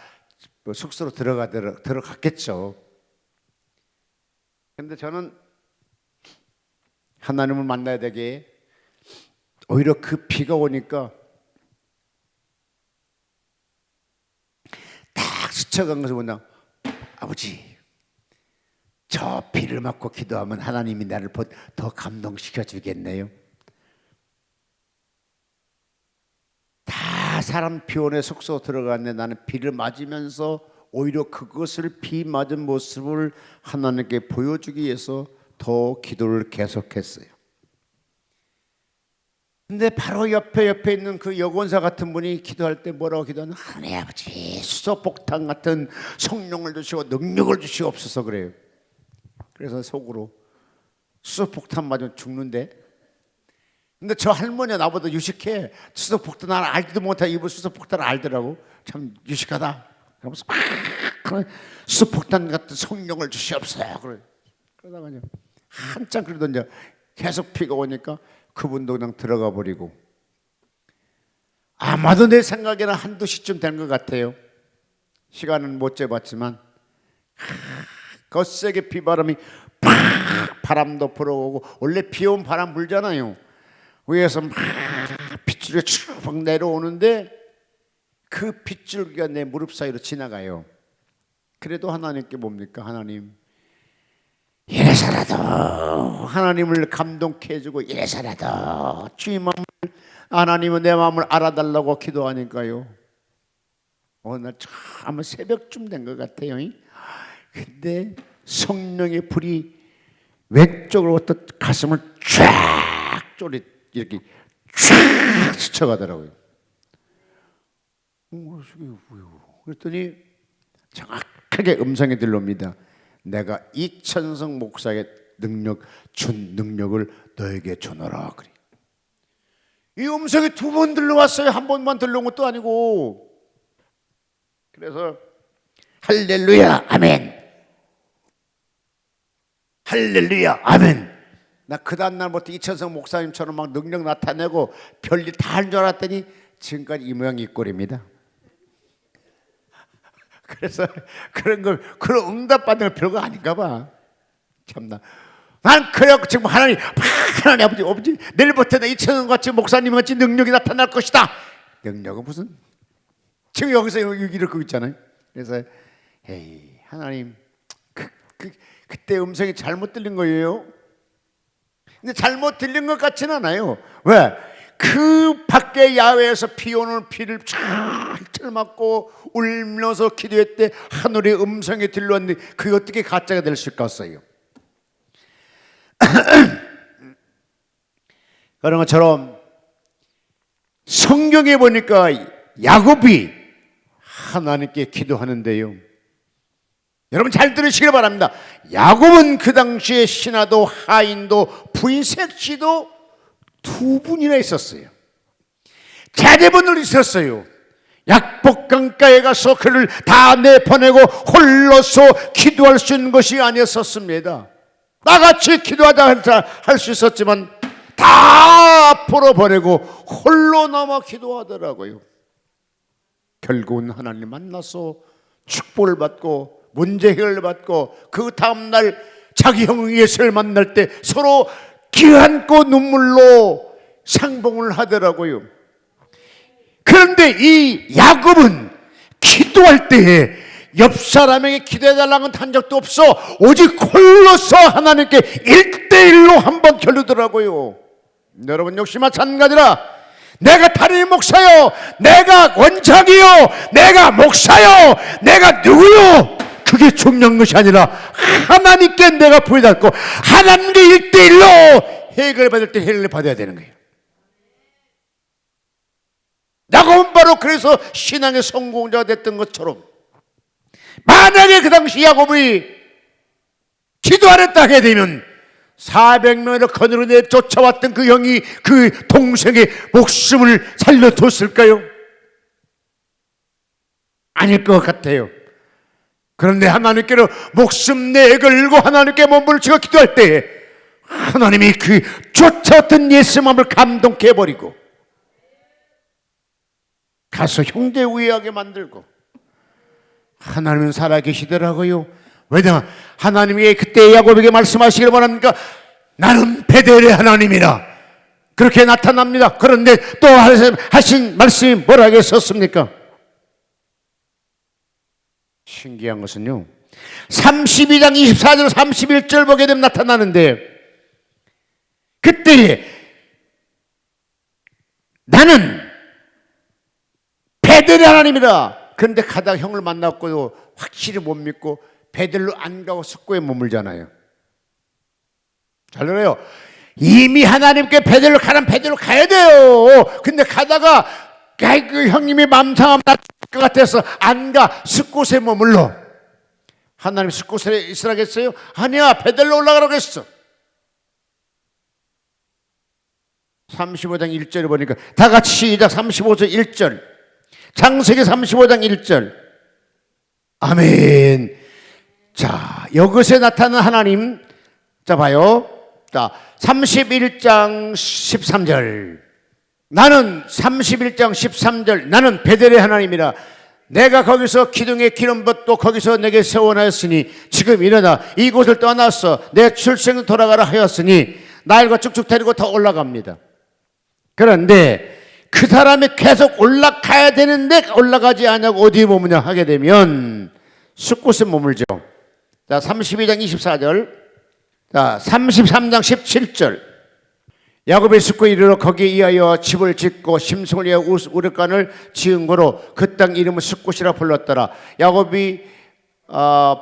숙소로 들어갔겠죠. 그런데 저는 하나님을 만나야 되게 오히려 그 비가 오니까 딱 스쳐간 것을 보나, 아버지 저 비를 맞고 기도하면 하나님이 나를 더 감동시켜 주겠네요. 다 사람 비원의 숙소 들어갔는데 나는 비를 맞으면서 오히려 그것을 비 맞은 모습을 하나님께 보여주기 위해서 더 기도를 계속했어요. 근데 바로 옆에 있는 그 여권사 같은 분이 기도할 때 뭐라고 기도하는, 하나님 아버지 수소폭탄 같은 성령을 주시고 능력을 주시옵소서 그래요. 그래서 속으로 수소폭탄 맞으면 죽는데, 근데 저 할머니가 나보다 유식해. 수소폭탄 나는 알지도 못해. 이분 수소폭탄을 알더라고. 참 유식하다. 그러면서 막 수소폭탄 같은 성령을 주시옵소서 그래. 그러다가 이제 한참 그러던 이제 계속 피가 오니까 그분도 그냥 들어가 버리고, 아마도 내 생각에는 한두 시쯤 된 것 같아요. 시간은 못 재봤지만 거세게 비바람이 팍 바람도 불어오고, 원래 비 온 바람 불잖아요. 위에서 막 빗줄기가 쭉 내려오는데 그 빗줄기가 내 무릎 사이로 지나가요. 그래도 하나님께 뭡니까? 하나님 이래서라도 하나님을 감동케 해주고, 이래서라도 주의 마음을, 하나님은 내 마음을 알아달라고 기도하니까요, 어느 날 참 새벽쯤 된 것 같아요. 근데 성령의 불이 왼쪽으로부터 가슴을 쫙 이렇게 쫙 스쳐가더라고요. 그랬더니 정확하게 음성이 들려옵니다. 내가 이천성 목사의 준 능력을 너에게 주노라 그래. 이 음성이 2번 들려왔어요. 한 번만 들려온 것도 아니고. 그래서 할렐루야 아멘, 할렐루야 아멘. 나 그 다음날부터 이천성 목사님처럼 막 능력 나타내고 별일 다 한 줄 알았더니 지금까지 이 모양이 이 꼴입니다. 그래서 그런 응답받는 건 별거 아닌가 봐. 참나. 난 그래갖고 지금 하나님 아버지 내일부터 내 이천원같이 목사님같이 능력이 나타날 것이다. 능력은 무슨, 지금 여기서 이렇게 있잖아요. 그래서 에이 하나님 그때 음성이 잘못 들린 거예요. 근데 잘못 들린 것 같지는 않아요. 왜? 그 밖에 야외에서 비 오는 비를 철철 맞고 울면서 기도할 때 하늘의 음성이 들려왔는데 그게 어떻게 가짜가 될 수 있겠어요? 그런 것처럼 성경에 보니까 야곱이 하나님께 기도하는데요, 여러분 잘 들으시길 바랍니다. 야곱은 그 당시에 신하도 하인도 부인 셋이도 두 분이나 있었어요. 대대분을 있었어요. 약복강가에 가서 그를 다 내보내고 홀로서 기도할 수 있는 것이 아니었었습니다. 나같이 기도하다 할 수 있었지만 다 앞으로 보내고 홀로 남아 기도하더라고요. 결국은 하나님 만나서 축복을 받고 문제 해결을 받고 그 다음날 자기 형 예수를 만날 때 서로 기안고 눈물로 상봉을 하더라고요. 그런데 이 야곱은 기도할 때에 옆 사람에게 기도해달라는 한 적도 없어. 오직 홀로서 하나님께 1대1로 한번 겨루더라고요. 여러분 역시 마찬가지라, 내가 담임 목사요, 내가 원장이요, 내가 목사요, 내가 누구요, 그게 중요한 것이 아니라 하나님께 내가 부여잡고 하나님께 1대1로 해결을 받을 때 해결을 받아야 되는 거예요. 야곱은 바로 그래서 신앙의 성공자가 됐던 것처럼, 만약에 그 당시 야곱이 기도 안 했다 하게 되면 400명을 거느려 쫓아왔던 그 형이 그 동생의 목숨을 살려뒀을까요? 아닐 것 같아요. 그런데 하나님께로 목숨 내걸고 하나님께 몸을 치고 기도할 때 하나님이 그 쫓아왔던 예수 마음을 감동케 해버리고 가서 형제 우애하게 만들고, 하나님은 살아계시더라고요. 왜냐하면 하나님이 그때 야곱에게 말씀하시기를 바랍니까? 나는 베델의 하나님이라 그렇게 나타납니다. 그런데 또 하신 말씀이 뭐라고 썼습니까? 신기한 것은요, 32장 24절 31절 보게 되면 나타나는데, 그때 나는 베델의 하나님이다. 그런데 가다가 형을 만났고도 확실히 못 믿고 베델로 안 가고 숙고에 머물잖아요. 잘 들어요. 이미 하나님께 베델로 가면 베델로 가야 돼요. 근데 가다가 그 형님이 맘 상하면 나 죽을 것 같아서 안 가, 숲곳에 머물러. 하나님 숲곳에 있으라겠어요? 아니야, 베델로 올라가라고 했어. 35장 1절에 보니까 다 같이 시작. 35절 1절, 창세기 35장 1절. 아멘. 자, 이것에 나타나는 하나님, 자 봐요. 자, 31장 13절. 나는 31장 13절, 나는 베델의 하나님이라. 내가 거기서 기둥에 기름 붓고 거기서 내게 세워놨으니 지금 일어나 이곳을 떠나서 내 출생 돌아가라 하였으니 나일과 쭉쭉 데리고 더 올라갑니다. 그런데 그 사람이 계속 올라가야 되는데 올라가지 않냐고 어디에 머무냐 하게 되면 숲곳에 머물죠. 자, 32장 24절, 자, 33장 17절. 야곱이 숲고에 이르러 거기에 이하여 집을 짓고 심승을 위하여 우르간을 지은 거로 그 땅 이름은 숲곳이라 불렀더라. 야곱이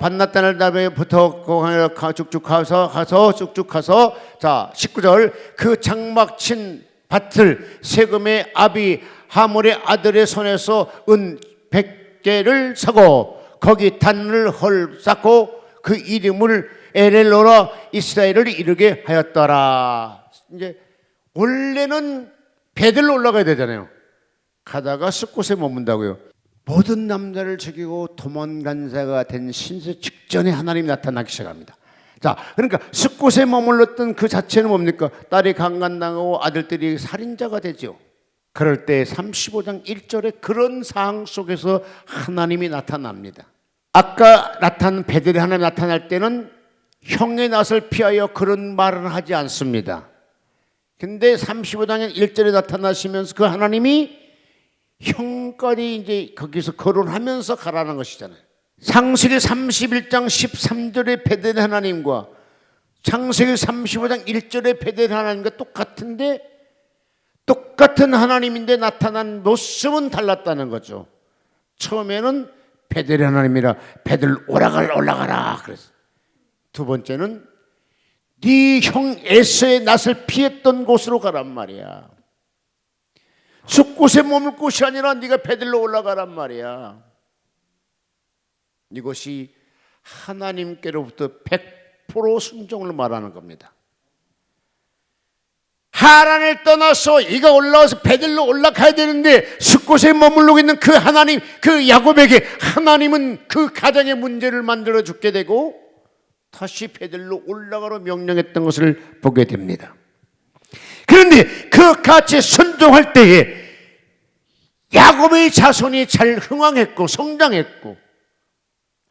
반나단을 다음에부터 쭉쭉 가서 자, 19절, 그 장막 친 밭을 세금의 아비 하몰의 아들의 손에서 은 100개를 사고 거기 단을 헐 쌓고 그 이름을 엘엘로라 이스라엘을 이르게 하였더라. 이제 원래는 베델로 올라가야 되잖아요. 가다가 숲곳에 머문다고요. 모든 남자를 죽이고 도망간 자가 된 신세 직전에 하나님이 나타나기 시작합니다. 자, 그러니까 숲곳에 머물렀던 그 자체는 뭡니까? 딸이 강간당하고 아들들이 살인자가 되죠. 그럴 때 35장 1절에 그런 상황 속에서 하나님이 나타납니다. 아까 나타난 베델에 하나님 나타날 때는 형의 낯을 피하여 그런 말은 하지 않습니다. 근데 35장의 1절에 나타나시면서 그 하나님이 형까지 이제 거기서 거론하면서 가라는 것이잖아요. 창세기 31장 13절의 베델 하나님과 창세기 35장 1절의 베델 하나님과 똑같은데 똑같은 하나님인데 나타난 모습은 달랐다는 거죠. 처음에는 베델 하나님이라 베델 올라가라 그랬어요. 두 번째는 네 형 에서의 낯을 피했던 곳으로 가란 말이야. 숲곳에 머물 곳이 아니라 네가 베델로 올라가란 말이야. 이것이 하나님께로부터 100% 순종을 말하는 겁니다. 하란을 떠나서 이가 올라와서 베델로 올라가야 되는데 숲곳에 머물러 있는 그 하나님, 그 야곱에게 하나님은 그 가정의 문제를 만들어 주게 되고 다시 베델로 올라가로 명령했던 것을 보게 됩니다. 그런데 그 같이 순종할 때에 야곱의 자손이 잘 흥왕했고 성장했고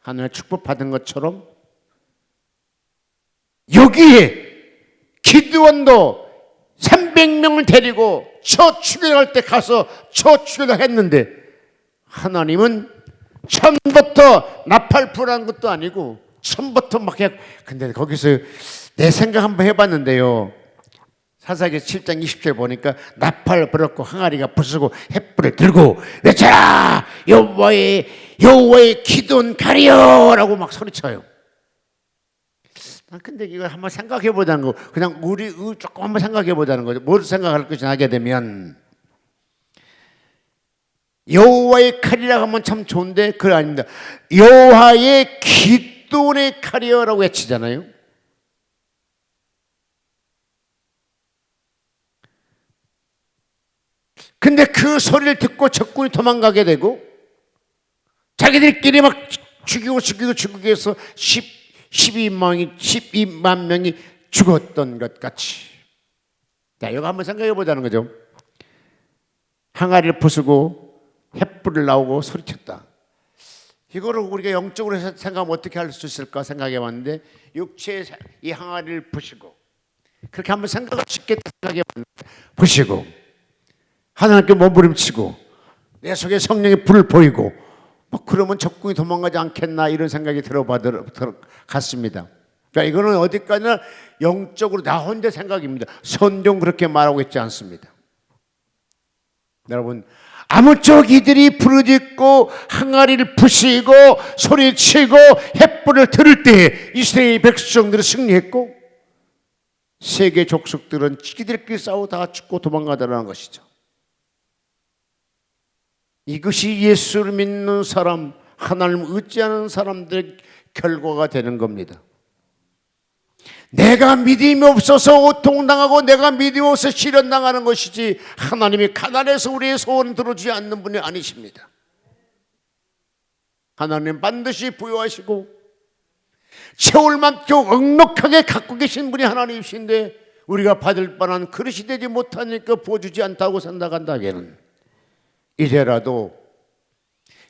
하나님의 축복받은 것처럼 여기에 기드온도 300명을 데리고 저 추격할 때 가서 저 추격을 했는데 하나님은 처음부터 나팔풀한 것도 아니고 처음부터 막 해. 근데 거기서 내 생각 한번 해봤는데요. 사사기 7장 20절 보니까 나팔을 불었고 항아리가 부수고 횃불을 들고 외쳐라 여호와의 기도는 가리어라고 막 소리쳐요. 근데 이걸 한번 생각해 보자는 거, 그냥 우리 조금 한번 생각해 보자는 거죠. 뭘 생각할 것이냐 하게 되면 여호와의 칼이라고 하면 참 좋은데 그거 아닙니다. 여호와의 기도의 칼이여라고 외치잖아요. 근데 그 소리를 듣고 적군이 도망가게 되고 자기들끼리 막 죽이고 해서 12만 명이 죽었던 것 같이. 자, 이거 한번 생각해 보자는 거죠. 항아리를 부수고 횃불을 나오고 소리쳤다. 이거를 우리가 영적으로 생각하면 어떻게 할 수 있을까 생각해 봤는데 육체의 이 항아리를 부시고 그렇게 한번 생각을 쉽게 생각해 봤는데 부시고 하나님께 몸부림치고 내 속에 성령의 불을 보이고 뭐 그러면 적군이 도망가지 않겠나 이런 생각이 들어갔습니다. 그러니까 이거는 어디까지나 영적으로 나 혼자 생각입니다. 성경 그렇게 말하고 있지 않습니다. 여러분 아무쪼록 이들이 부르짖고 항아리를 부시고 소리치고 횃불을 들을 때 이스라엘 백성들은 승리했고 세계 족속들은 지들끼리 싸우고 다 죽고 도망가더라는 것이죠. 이것이 예수를 믿는 사람, 하나님을 의지하는 사람들의 결과가 되는 겁니다. 내가 믿음이 없어서 고통당하고 내가 믿음이 없어서 시련당하는 것이지 하나님이 가난해서 우리의 소원을 들어주지 않는 분이 아니십니다. 하나님 반드시 부여하시고 채울 만큼 넉넉하게 갖고 계신 분이 하나님이신데 우리가 받을 바는 그릇이 되지 못하니까 부어주지 않다고 생각한다면 이제라도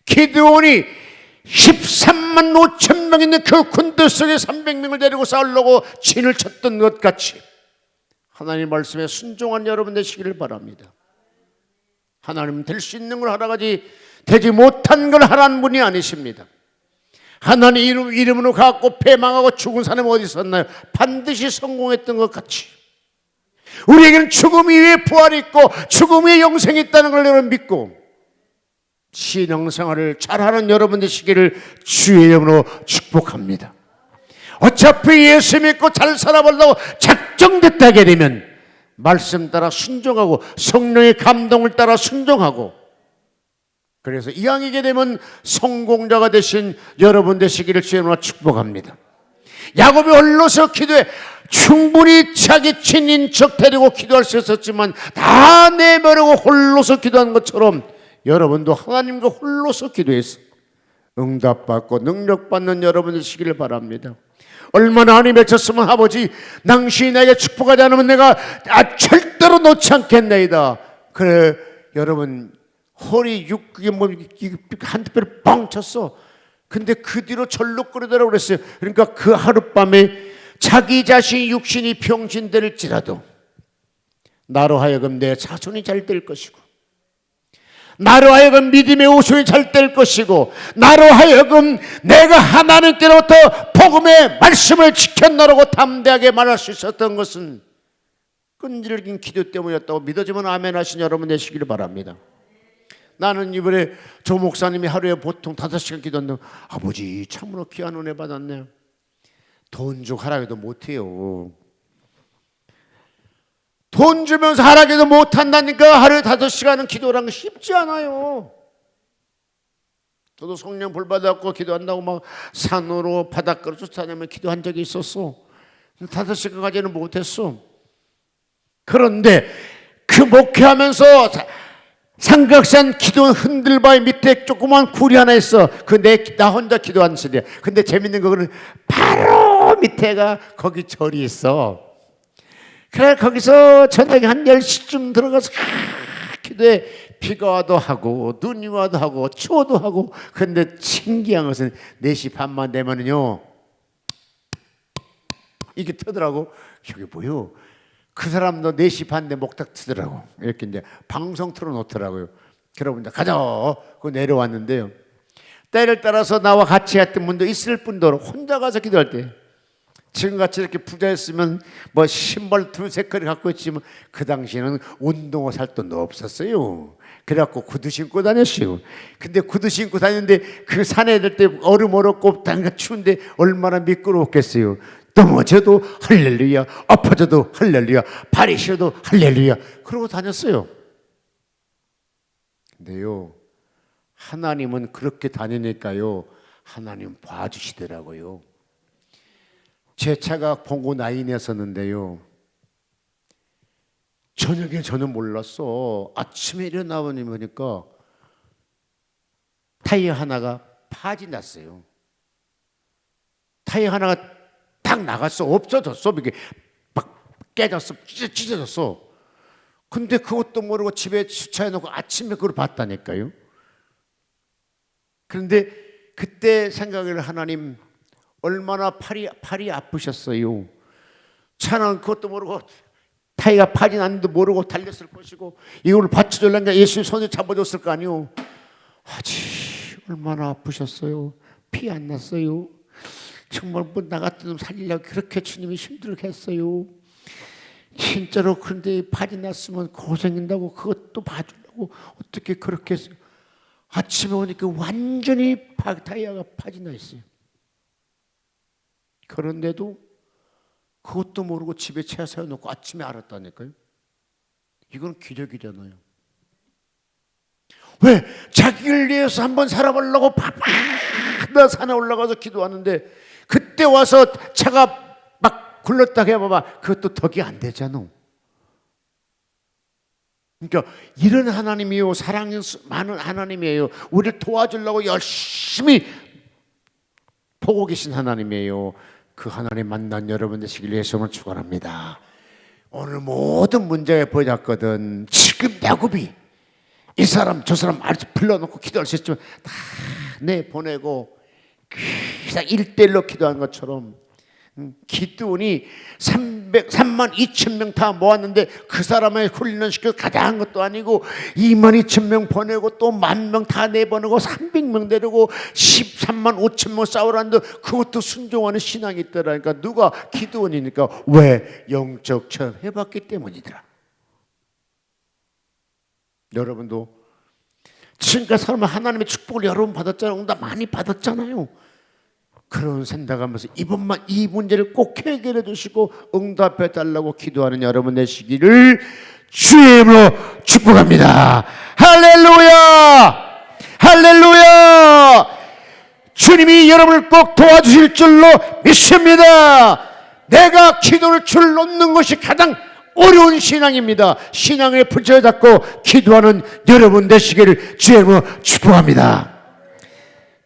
기드온이 13만 5천 명 있는 그 군대 속에 300명을 데리고 싸우려고 진을 쳤던 것 같이 하나님 말씀에 순종한 여러분 되시기를 바랍니다. 하나님은 될 수 있는 걸 하라가지 되지 못한 걸 하라는 분이 아니십니다. 하나님 이름으로 갖고 패망하고 죽은 사람이 어디 있었나요? 반드시 성공했던 것 같이 우리에게는 죽음 이후에 부활이 있고 죽음 이후에 영생이 있다는 걸 여러분 믿고 신앙생활을 잘하는 여러분 되시기를 주의 이름으로 축복합니다. 어차피 예수 믿고 잘 살아보려고 작정됐다 하게 되면 말씀 따라 순종하고 성령의 감동을 따라 순종하고 그래서 이왕이게 되면 성공자가 되신 여러분 되시기를 주의 이름으로 축복합니다. 야곱이 홀로서 기도해 충분히 자기 친인척 데리고 기도할 수 있었지만 다 내버리고 홀로서 기도한 것처럼 여러분도 하나님과 홀로서 기도해서 응답받고 능력받는 여러분 되시기를 바랍니다. 얼마나 하나님 외쳤으면 아버지 당신이 내게 축복하지 않으면 내가 절대로 놓지 않겠나이다. 그래 여러분 허리 그게 뭐 한두 배를 뻥 쳤어. 근데 그 뒤로 절룩거리더라고 그랬어요. 그러니까 그 하룻밤에 자기 자신 육신이 병신될지라도 나로 하여금 내 자손이 잘 될 것이고, 나로 하여금 믿음의 오순이 잘 될 것이고, 나로 하여금 내가 하나님께로부터 복음의 말씀을 지켜나가고 담대하게 말할 수 있었던 것은 끈질긴 기도 때문이었다고 믿어지면 아멘 하신 여러분 되시기를 바랍니다. 나는 이번에 조 목사님이 하루에 보통 5시간 기도한다고, 아버지 참으로 귀한 은혜 받았네. 돈 주고 하라고도 못해요. 돈 주면서 하라고도 못한다니까. 하루에 5시간은 기도라는 거 쉽지 않아요. 저도 성령 불 받았고 기도한다고 막 산으로 바닷가로 쫓아내면 기도한 적이 있었어. 5시간까지는 못했어. 그런데 그 목회하면서 삼각산 기도 흔들바위 밑에 조그만 구리 하나 있어. 나 혼자 기도하는 소리야. 근데 재밌는 거는 바로 밑에가 거기 절이 있어. 그래 거기서 저녁에 한 10시쯤 들어가서 기도해. 비가 와도 하고 눈이 와도 하고 추워도 하고. 근데 신기한 것은 4시 반만 되면은요 이게 터더라고. 이게 뭐요? 그 사람도 4시 반 돼 목탁 트더라고. 이렇게 이제 방송 틀어놓더라고요. 그러고 이제 가자. 그 내려왔는데요. 때를 따라서 나와 같이 했던 분도 있을 뿐더러 혼자 가서 기도할 때, 지금같이 이렇게 부자였으면 뭐 신발 2-3컬 갖고 있지만 그 당시에는 운동화 살 돈도 없었어요. 그래갖고 구두 신고 다녔어요. 근데 구두 신고 다니는데 그 산에 들 때 얼음 얼었고 땅가 추운데 얼마나 미끄러웠겠어요. 넘어져도 할렐루야, 아파져도 할렐루야, 발이 시려도 할렐루야 그러고 다녔어요. 근데요 하나님은 그렇게 다니니까요 하나님 봐주시더라고요. 제 차가 봉고 나인이었었는데요, 저녁에 저는 몰랐어. 아침에 일어나보니 보니까 타이어 하나가 파지 났어요. 타이어 하나가 딱 나갔어. 없어졌어. 이게 막 깨졌어. 찢어졌어. 근데 그것도 모르고 집에 주차해놓고 아침에 그걸 봤다니까요. 그런데 그때 생각을, 하나님 얼마나 팔이 아프셨어요. 차는 그것도 모르고 타이가 파진 않는데 모르고 달렸을 것이고 이걸 받쳐주려니까 예수의 손에 잡아줬을 거 아니오. 아지 얼마나 아프셨어요. 피 안 났어요. 정말 뭐 나 같은 놈 살리려고 그렇게 주님이 힘들게 했어요. 진짜로. 그런데 파진 났으면 고생한다고 그것도 봐주려고 어떻게 그렇게 했어요. 아침에 오니까 완전히 타이어가 파진 나 있어요. 그런데도 그것도 모르고 집에 차 세워놓고 아침에 알았다니까요. 이건 기적이잖아요. 왜? 자기를 위해서 한번 살아보려고 바바다 산에 올라가서 기도하는데 그때 와서 차가 막 굴렀다고 해봐봐. 그것도 덕이 안 되잖아. 그러니까 이런 하나님이요, 사랑이 많은 하나님이에요. 우리를 도와주려고 열심히 보고 계신 하나님이에요. 그 하나님 만난 여러분 되시길 위해서 축원합니다. 오늘 모든 문제에 보였거든. 지금 야곱이 이 사람 저 사람 아주 불러놓고 기도할 수 있지만 다 내보내고 그냥 1:1로 기도한 것처럼 기드온이 3만 2천 명 다 모았는데 그 사람을 훈련시켜 가장 것도 아니고 2만 2천 명 보내고 또 1만 명 다 내보내고 300명 데리고 13만 5천 명 싸우라는데 그것도 순종하는 신앙이 있더라니까. 누가? 기드온이니까. 왜? 영적 체험 해봤기 때문이더라. 여러분도 지금까지 살면 하나님의 축복을 여러분 받았잖아요. 응답 많이 받았잖아요. 그런 생각하면서 이번만 이 문제를 꼭 해결해 주시고 응답해 달라고 기도하는 여러분 되시기를 주의 이름으로 축복합니다. 할렐루야! 할렐루야! 주님이 여러분을 꼭 도와주실 줄로 믿습니다. 내가 기도를 줄 놓는 것이 가장 어려운 신앙입니다. 신앙을 붙잡고 기도하는 여러분 되시기를 주의 이름으로 축복합니다.